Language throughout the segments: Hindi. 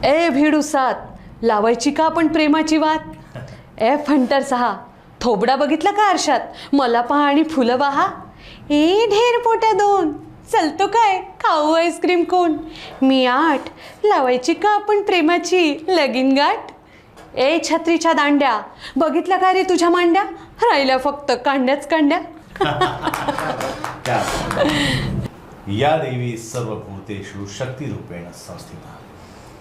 ए भिडू सात लावायची का आपण प्रेमाची वाट. हंटर 6 थोबडा बघितला का आरशात मला पहा आणि फुलं वाहा. ए ढेर पोट्या 2 चलतो काय खाऊ आईस्क्रीम कोण. मी 8 लावायची का आपण प्रेमाची लगीन गाठ. ए छत्रीच्या दांड्या बघितल्या का रे तुझ्या मांड्या राहिल्या फक्त कांड्याच कांड्या. या देवी सर्वभूतेषु शक्ति रूपेण संस्थिता.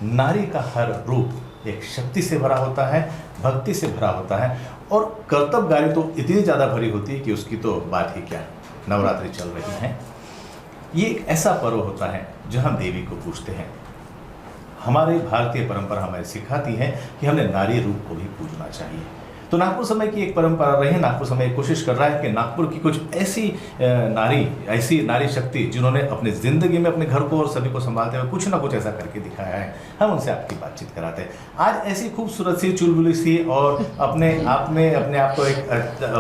नारी का हर रूप एक शक्ति से भरा होता है, भक्ति से भरा होता है और कर्तव्यगारी तो इतनी ज़्यादा भरी होती है कि उसकी तो बात ही क्या. नवरात्रि चल रही है. ये एक ऐसा पर्व होता है जहाँ देवी को पूजते हैं. हमारी भारतीय परंपरा हमें सिखाती है कि हमने नारी रूप को भी पूजना चाहिए. तो नागपुर समय की एक परंपरा रही है. नागपुर समय कोशिश कर रहा है कि नागपुर की कुछ ऐसी नारी शक्ति जिन्होंने अपनी ज़िंदगी में अपने घर को और सभी को संभालते हुए कुछ ना कुछ ऐसा करके दिखाया है, हम उनसे आपकी बातचीत कराते हैं. आज ऐसी खूबसूरत सी चुलबुली सी और अपने आप को एक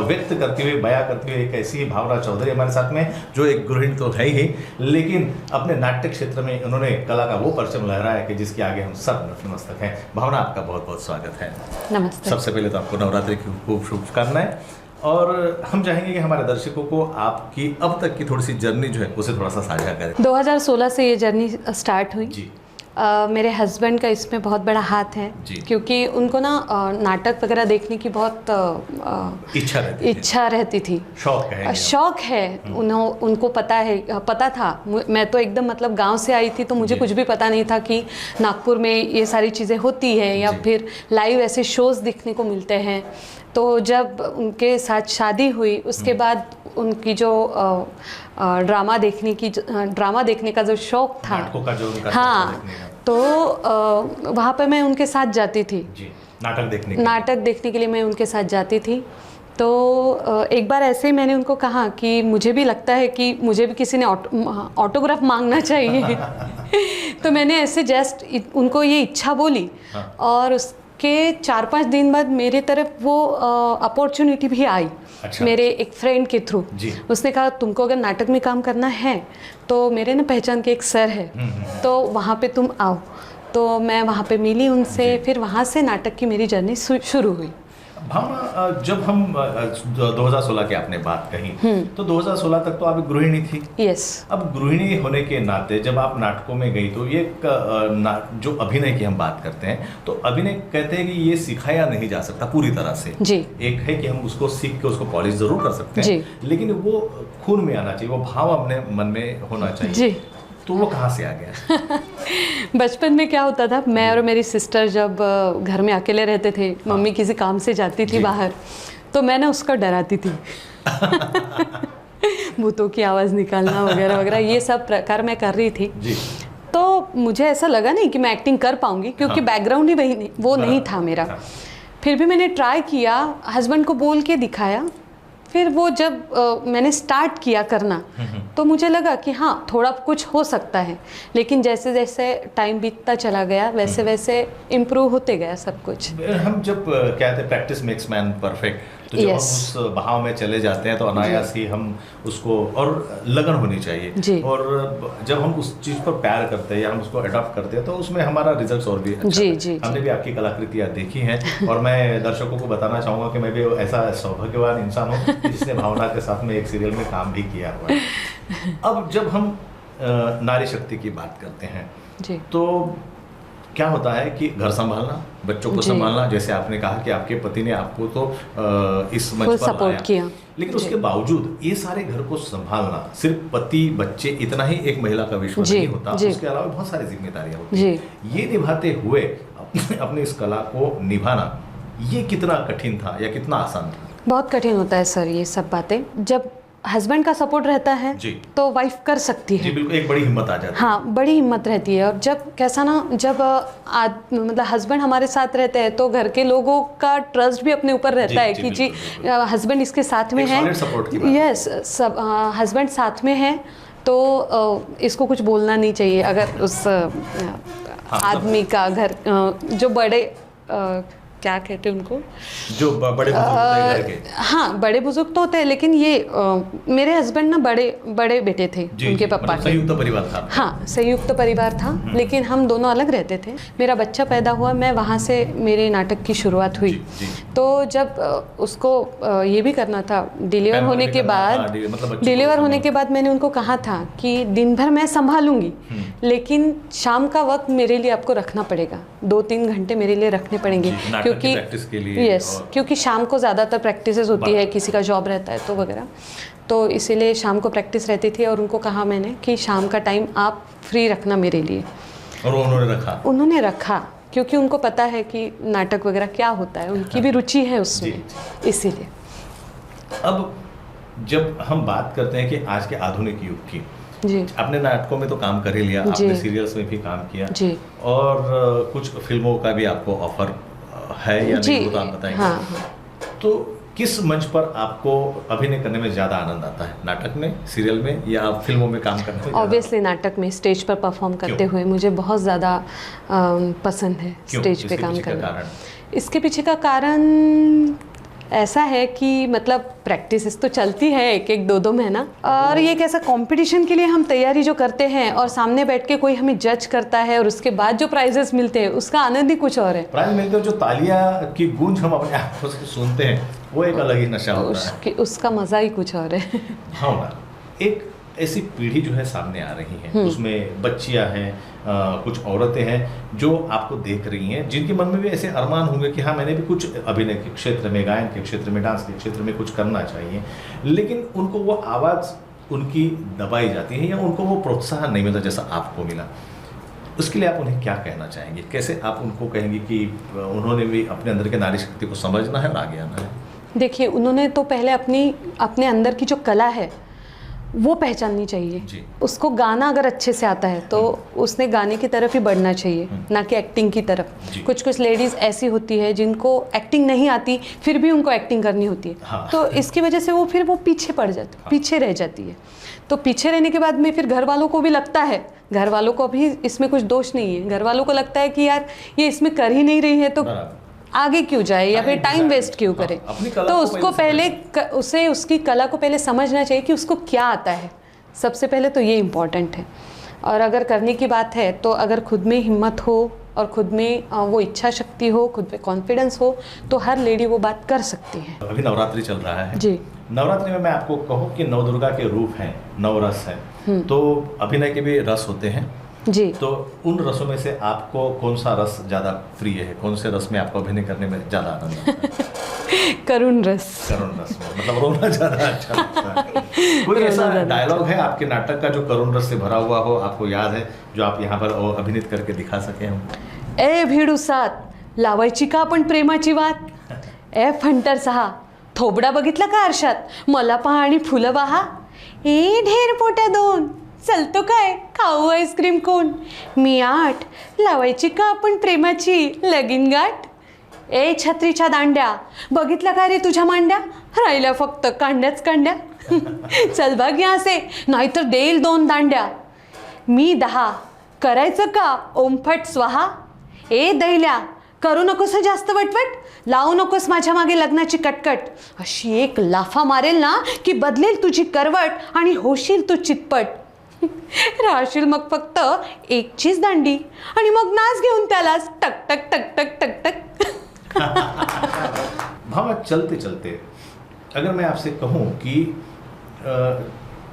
व्यक्त करते हुए बयां करते हुए एक ऐसी भावना चौधरी हमारे साथ में, जो एक गृहिणी तो है ही, लेकिन अपने नाट्य क्षेत्र में उन्होंने कला का वो परचम लहराया कि जिसके आगे हम सब नतमस्तक हैं. भावना, आपका बहुत बहुत स्वागत है. नमस्ते. सबसे पहले तो आपको नवरात्रि की खूब शुभकामनाएं. और हम चाहेंगे कि हमारे दर्शकों को आपकी अब तक की थोड़ी सी जर्नी जो है उसे थोड़ा सा साझा करें. 2016 से ये जर्नी स्टार्ट हुई जी. मेरे हस्बैंड का इसमें बहुत बड़ा हाथ है जी. क्योंकि उनको ना नाटक वगैरह देखने की बहुत इच्छा रहती थी. शौक है. उनको पता था. मैं तो एकदम मतलब गांव से आई थी, तो मुझे कुछ भी पता नहीं था कि नागपुर में ये सारी चीज़ें होती है या फिर लाइव ऐसे शोज़ दिखने को मिलते हैं. तो जब उनके साथ शादी हुई उसके बाद उनकी जो ड्रामा देखने का जो शौक था, हाँ, तो वहाँ पे मैं उनके साथ जाती थी. नाटक देखने के लिए मैं उनके साथ जाती थी. तो एक बार ऐसे ही मैंने उनको कहा कि मुझे भी लगता है कि मुझे भी किसी ने ऑटोग्राफ मांगना चाहिए. तो मैंने ऐसे जस्ट उनको ये इच्छा बोली. हाँ. और उसके 4-5 दिन बाद मेरे तरफ वो अपॉर्चुनिटी भी आई. अच्छा. मेरे एक फ्रेंड के थ्रू. उसने कहा तुमको अगर नाटक में काम करना है तो मेरे ना पहचान के एक सर है, तो वहाँ पे तुम आओ. तो मैं वहाँ पे मिली उनसे. फिर वहाँ से नाटक की मेरी जर्नी शुरू हुई. भावना, जब हम 2016 की आपने बात कही, तो 2016 तक तो आप गृहिणी थी. यस. अब गृहिणी होने के नाते जब आप नाटकों में गई तो ये जो अभिनय की हम बात करते हैं, तो अभिनय कहते हैं कि ये सिखाया नहीं जा सकता पूरी तरह से. जी. एक है कि हम उसको सीख के उसको पॉलिश जरूर कर सकते हैं, लेकिन वो खून में आना चाहिए, वो भाव अपने मन में होना चाहिए. जी. तो वो कहाँ से आ गया? बचपन में क्या होता था, मैं और मेरी सिस्टर जब घर में अकेले रहते थे, मम्मी किसी काम से जाती थी बाहर, तो मैं ना उसको डराती थी. भूतों की आवाज़ निकालना वगैरह वगैरह ये सब प्रकार मैं कर रही थी. जी. तो मुझे ऐसा लगा नहीं कि मैं एक्टिंग कर पाऊंगी, क्योंकि बैकग्राउंड ही वो नहीं था मेरा. फिर भी मैंने ट्राई किया, हस्बैंड को बोल के दिखाया. फिर वो जब मैंने स्टार्ट किया करना, तो मुझे लगा कि हाँ थोड़ा कुछ हो सकता है. लेकिन जैसे जैसे टाइम बीतता चला गया वैसे वैसे इम्प्रूव होते गया सब कुछ. हम जब कहते हैं प्रैक्टिस मेक्स मैन परफेक्ट, तो जब हम उस भाव में चले जाते हैं तो अनायास ही हम उसको, और लगन होनी चाहिए. और जब हम उस चीज़ पर प्यार करते हैं या हम उसको अडॉप्ट करते हैं तो उसमें हमारा रिजल्ट और भी अच्छा. हमने भी आपकी कलाकृतियाँ देखी हैं और मैं दर्शकों को बताना चाहूँगा कि मैं भी ऐसा सौभाग्यवान इंसान हूँ जिसने भावना के साथ में एक सीरियल में काम भी किया हुआ है. अब जब हम नारी शक्ति की बात करते हैं जी, तो क्या होता है कि घर संभालना, बच्चों को संभालना, जैसे आपने कहा कि आपके पति ने आपको तो इस मंच पर सपोर्ट किया, लेकिन उसके बावजूद ये सारे घर को संभालना, सिर्फ पति बच्चे इतना ही एक महिला का विश्व नहीं होता, उसके अलावा बहुत सारी जिम्मेदारियां होती हैं. ये निभाते हुए अपने इस कला को निभाना, ये कितना कठिन था या कितना आसान था? बहुत कठिन होता है सर ये सब बातें. जब हस्बैंड का सपोर्ट रहता है तो वाइफ कर सकती है. जी बिल्कुल, एक बड़ी हिम्मत आ जाती है. हाँ, बड़ी हिम्मत रहती है. और जब कैसा ना, जब मतलब हस्बैंड हमारे साथ रहते हैं तो घर के लोगों का ट्रस्ट भी अपने ऊपर रहता है कि जी हस्बैंड इसके साथ में है. यस, सब हस्बैंड साथ में है तो इसको कुछ बोलना नहीं चाहिए. अगर उस आदमी का घर जो बड़े क्या कहते हैं उनको, जो बड़े बुजुर्ग होते हैं घर के। हाँ, बड़े बुजुर्ग तो होते हैं, लेकिन ये मेरे हस्बैंड ना बड़े बेटे थे उनके पापा मतलब के। संयुक्त परिवार था। हाँ, संयुक्त परिवार था, लेकिन हम दोनों अलग रहते थे। मेरा बच्चा पैदा हुआ, मैं वहाँ से मेरे नाटक की शुरुआत हुई। तो जब उसको ये भी करना था, डिलीवर होने के बाद, डिलीवर होने के बाद मैंने उनको कहा था कि दिन भर मैं संभालूंगी, लेकिन शाम का वक्त मेरे लिए आपको रखना पड़ेगा, 2-3 घंटे मेरे लिए रखने पड़ेंगे, क्योंकि प्रैक्टिस के लिए। यस, क्योंकि शाम को ज़्यादातर प्रैक्टिसेस होती है, किसी का जॉब रहता है तो वगैरह, तो इसीलिए शाम को प्रैक्टिस रहती थी। और उनको कहा मैंने कि शाम का टाइम आप फ्री रखना मेरे लिए, और उन्होंने रखा, क्योंकि उनको पता है कि नाटक वगैरह क्या होता है, उनकी भी रुचि है उसमें, इसीलिए। अब जब हम बात करते हैं कि आज के आधुनिक युग की, जी, आपने नाटकों में तो काम कर ही लिया, आपने सीरियल्स में भी काम किया जी, और कुछ फिल्मों का भी आपको ऑफर है या नहीं, वो तो आप बताएंगे। हाँ, हाँ। तो किस मंच पर आपको अभिनय करने में ज़्यादा आनंद आता है, नाटक में, सीरियल में, या फिल्मों में काम करने में? ऑब्वियसली नाटक में, स्टेज पर परफॉर्म करते हुए मुझे बहुत ज़्यादा पसंद है स्टेज पे काम करना। इसके पीछे का कारण ऐसा है कि मतलब प्रैक्टिस तो चलती है 1-1, 2-2 महीना, और ये कैसा कंपटीशन के लिए हम तैयारी जो करते हैं और सामने बैठ के कोई हमें जज करता है और उसके बाद जो प्राइजेस मिलते हैं उसका आनंद ही कुछ और है। प्राइज मिलते हैं, जो तालियां की गूंज हम अपने आंखों से सुनते हैं, वो एक अलग ही नशा होता है, उसका मजा ही कुछ और है। हाँ ना, एक ऐसी पीढ़ी जो है सामने आ रही है, उसमें बच्चियां हैं, कुछ औरतें हैं जो आपको देख रही हैं, जिनके मन में भी ऐसे अरमान होंगे कि हाँ, मैंने भी कुछ अभिनय के क्षेत्र में, गायन के क्षेत्र में, डांस के क्षेत्र में कुछ करना चाहिए, लेकिन उनको वो आवाज़ उनकी दबाई जाती है या उनको वो प्रोत्साहन नहीं मिलता जैसा आपको मिला। उसके लिए आप उन्हें क्या कहना चाहेंगे? कैसे आप उनको कहेंगे कि उन्होंने भी अपने अंदर के नारी शक्ति को समझना है और आगे आना है? देखिए, उन्होंने तो पहले अपने अंदर की जो कला है वो पहचाननी चाहिए। उसको गाना अगर अच्छे से आता है तो उसने गाने की तरफ ही बढ़ना चाहिए, ना कि एक्टिंग की तरफ। कुछ लेडीज़ ऐसी होती है जिनको एक्टिंग नहीं आती, फिर भी उनको एक्टिंग करनी होती है। हाँ। तो इसकी वजह से वो पीछे पड़ जाती, हाँ, पीछे रह जाती है। तो पीछे रहने के बाद में फिर घर वालों को भी लगता है, घर वालों को भी इसमें कुछ दोष नहीं है, घर वालों को लगता है कि यार ये इसमें कर ही नहीं रही है तो आगे क्यों जाए या फिर टाइम वेस्ट क्यों करे। तो उसको पहले उसे उसकी कला को पहले समझना चाहिए कि उसको क्या आता है, सबसे पहले तो ये इम्पॉर्टेंट है। और अगर करने की बात है तो अगर खुद में हिम्मत हो और खुद में वो इच्छा शक्ति हो, खुद पे कॉन्फिडेंस हो, तो हर लेडी वो बात कर सकती है। अभी नवरात्रि चल रहा है जी, नवरात्रि में मैं आपको कहूँ कि नवदुर्गा के रूप हैं, 9 रस हैं, तो अभिनय के भी रस होते हैं जी। तो उन रसों में से आपको कौन सा रस ज़्यादा प्रिय है? कौन से रस में आपको अभिनय करने में ज़्यादा आनंद आता है? करुण रस। करुण रस में मतलब रोना ज़्यादा अच्छा लगता है। कोई ऐसा डायलॉग है आपके नाटक का जो करुण रस से भरा हुआ हो, आपको याद है, जो आप यहाँ पर अभिनीत करके दिखा सके हम? ए भिडू सात लावायची का आपण प्रेमाची वाट, ए फंटर सहा थोबडा बघितला का आरशात, मला पहा आणि फुलं बहा, ए ढेर पोट्या 2 चलतो काय खाऊ आईस्क्रीम कोण, मी 8 लावायची का आपण प्रेमाची लगीन गाठ, ए छत्रीच्या दांड्या बघितला का रे तुझ्या मांड्या, राहिल्या फक्त कांड्याच कांड्या, चल बघ यहाँ से नाहीतर देईल 2 दांड्या, मी 10 करायचं का ओमफट स्वाहा, ए दैल्या करू नकोस जास्त वटवट, लावू नकोस माझ्या मागे लग्नाची कटकट, अशी एक लाफा मारेल ना की बदलेल तुझी करवट आणि होशील तू चितपट, राहशील मग फक्त एकचीच दांडी आणि मग नाच घेऊन त्यालाच टक टक टक टक टक टक। भावा, चलते चलते अगर मैं आपसे कहूँ कि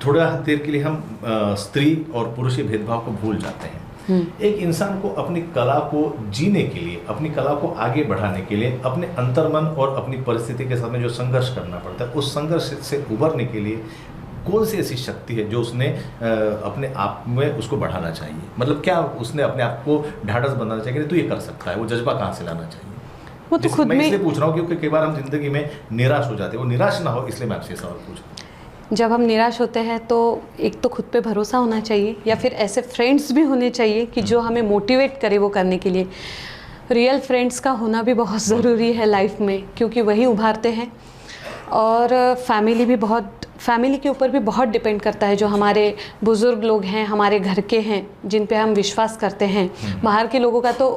थोड़ा देर के लिए हम स्त्री और पुरुष के भेदभाव को भूल जाते हैं, एक इंसान को अपनी कला को जीने के लिए, अपनी कला को आगे बढ़ाने के लिए अपने अंतर्मन और अपनी परिस्थिति के साथ में जो संघर्ष करना पड़ता है, उस संघर्ष से उबरने के लिए कौन सी ऐसी शक्ति है जो उसने अपने आप में उसको बढ़ाना चाहिए? मतलब क्या उसने अपने आप को ढाढ़स बनाना चाहिए कि तू ये कर सकता है? वो जज्बा कहाँ से लाना चाहिए? वो तो खुद में। मैं इसलिए पूछ रहा हूँ क्योंकि कई बार हम जिंदगी में निराश हो जाते हैं, वो निराश ना हो इसलिए मैं आपसे सवाल पूछ रहा हूँ। जब हम निराश होते हैं तो एक तो खुद पे भरोसा होना चाहिए, या फिर ऐसे फ्रेंड्स भी होने चाहिए कि जो हमें मोटिवेट करे वो करने के लिए। रियल फ्रेंड्स का होना भी बहुत ज़रूरी है लाइफ में, क्योंकि वही उभारते हैं। और फैमिली के ऊपर भी बहुत डिपेंड करता है। जो हमारे बुज़ुर्ग लोग हैं, हमारे घर के हैं, जिन पे हम विश्वास करते हैं, बाहर के लोगों का तो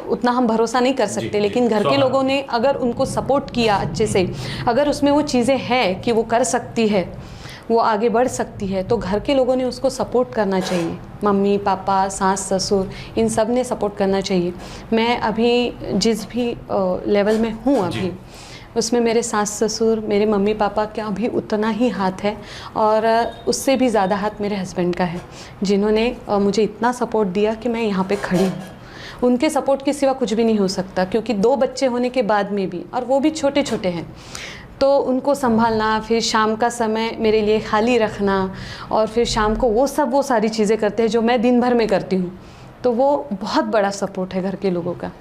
उतना हम भरोसा नहीं कर सकते, लेकिन घर के लोगों ने अगर उनको सपोर्ट किया अच्छे से, अगर उसमें वो चीज़ें हैं कि वो कर सकती है, वो आगे बढ़ सकती है, तो घर के लोगों ने उसको सपोर्ट करना चाहिए। मम्मी पापा, सास ससुर, इन सब ने सपोर्ट करना चाहिए। मैं अभी जिस भी लेवल में हूँ अभी, उसमें मेरे सास ससुर, मेरे मम्मी पापा का भी उतना ही हाथ है, और उससे भी ज़्यादा हाथ मेरे हस्बैंड का है, जिन्होंने मुझे इतना सपोर्ट दिया कि मैं यहाँ पे खड़ी हूँ। उनके सपोर्ट के सिवा कुछ भी नहीं हो सकता, क्योंकि 2 बच्चे होने के बाद में भी, और वो भी छोटे छोटे हैं, तो उनको संभालना, फिर शाम का समय मेरे लिए खाली रखना, और फिर शाम को वो सारी चीज़ें करते हैं जो मैं दिन भर में करती हूँ। तो वो बहुत बड़ा सपोर्ट है घर के लोगों का।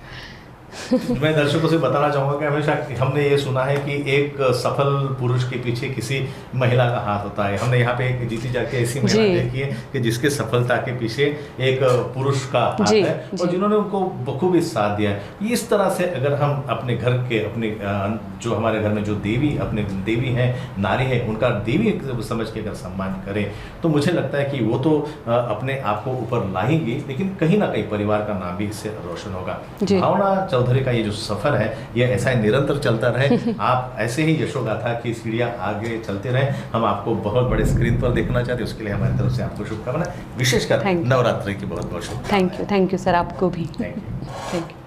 मैं दर्शकों से बताना चाहूँगा कि हमेशा हमने ये सुना है कि एक सफल पुरुष के पीछे किसी महिला का हाथ होता है। हमने यहाँ पे एक जीती जाके ऐसी महिला देखी है कि जिसके सफलता के पीछे एक पुरुष का हाथ है, और जिन्होंने उनको बखूबी साथ दिया है। इस तरह से अगर हम अपने घर के, अपने जो हमारे घर में जो देवी हैं, नारी है, उनका देवी समझ के अगर सम्मान करें, तो मुझे लगता है कि वो तो अपने आप को ऊपर लाएंगी, लेकिन कहीं ना कहीं परिवार का नाम भी इससे रोशन होगा। भावना चौधरी का ये जो सफर है, ये ऐसा ही निरंतर चलता रहे। आप ऐसे ही यशोगाथा की सीढ़ियाँ आगे चलते रहे। हम आपको बहुत बड़े स्क्रीन पर देखना चाहते हैं, उसके लिए हमारी तरफ से आपको शुभकामनाएं, विशेषकर नवरात्रि की बहुत बहुत शुभकामनाएं। थैंक यू सर, आपको भी थैंक यू।